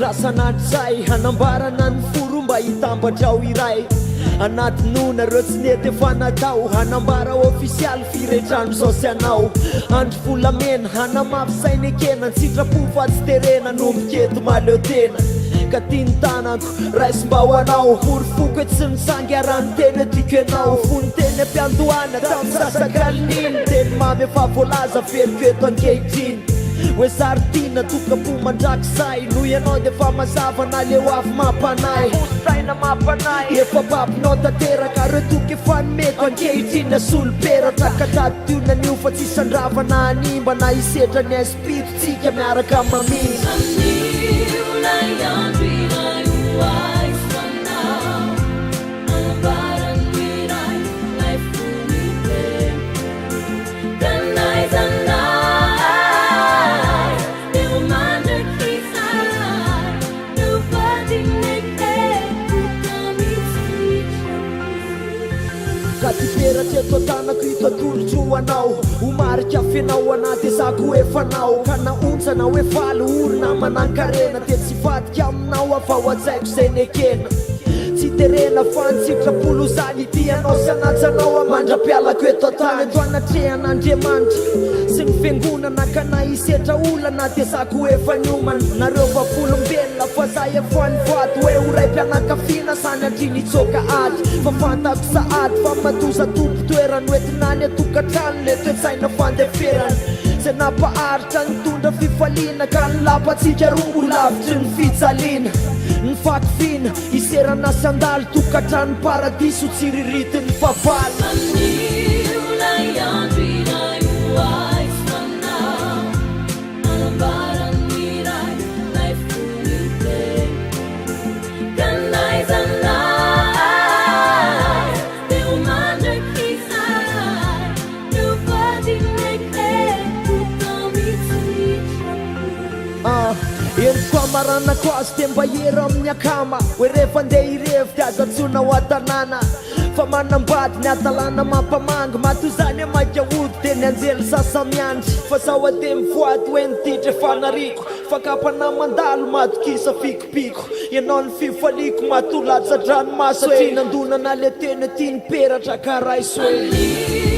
rasan'andro zay hanambarana ny foro mba hitambatrao iray anatinona reo tsy nety efa natao hanambara ofisialy firetrandro zao sy anao andro volamena hanamafy sainy ekena ny sitrapo fa tsy terena nombiketo maleo tena ka tiany tanako raisy mba ho anao forofoko e tsy misangy arany tena tiako ianao fony teny ampiandohana tamin'ny sasakalininy teny mamy efa voalaza feliko eto ankehitriny hoe sartina tokapo mandrakizay noho ianao de fa mazava na leo avy mampanay osaina mampanay efa papinao tanteraka reo toka efa nomeko ankehitriny asolo-peratra ka tatyona nio fa tsy sandravana animba na isetra ny espito tsika miaraka mamindra Katiperatra eto tanako ito atolotro anao homarika fenao anaty zako efanao ka naontsana hoe faly orona manankarena de tsy vadika aminao afa ho atsaiko zay nekena tsy terena fa ny sitrapolo zany ity anao sanatsanao amandra-pialako eto tany antoanatrehan'Andriamanitra sy ny fiangonana ka na isetra olana de zako efa niomana nareo vafolombelona fa za efa ny vato hoe ho ray-pianakafiana sany andriny itsoka ady fa fantako sahady fa matoza tompo toerany oetinany atokatrano le toetsaina fandeferany zay nampaharitra nitondra fifaliana ka ny lapatsika rongo lavitry ny fijaliana ny fakifina iserana sandalo tokatrano paradiso tsy riritiny favala Endriko amaranako azy de mba hera amin'ny akama hoe rehefa ndeha irevy de azatsona ho atanàna fa manambady ny atalàna mampamanga matozany e maika ody de ny anjely sasamiandry fa zaho ade mivoady hoe nititra efa nariko fa kapana mandalo matokisa fikopiko ianao ny fifaliko matolatsa-dranomaso satria nandonana le teny tiany peratra ka raiso hoe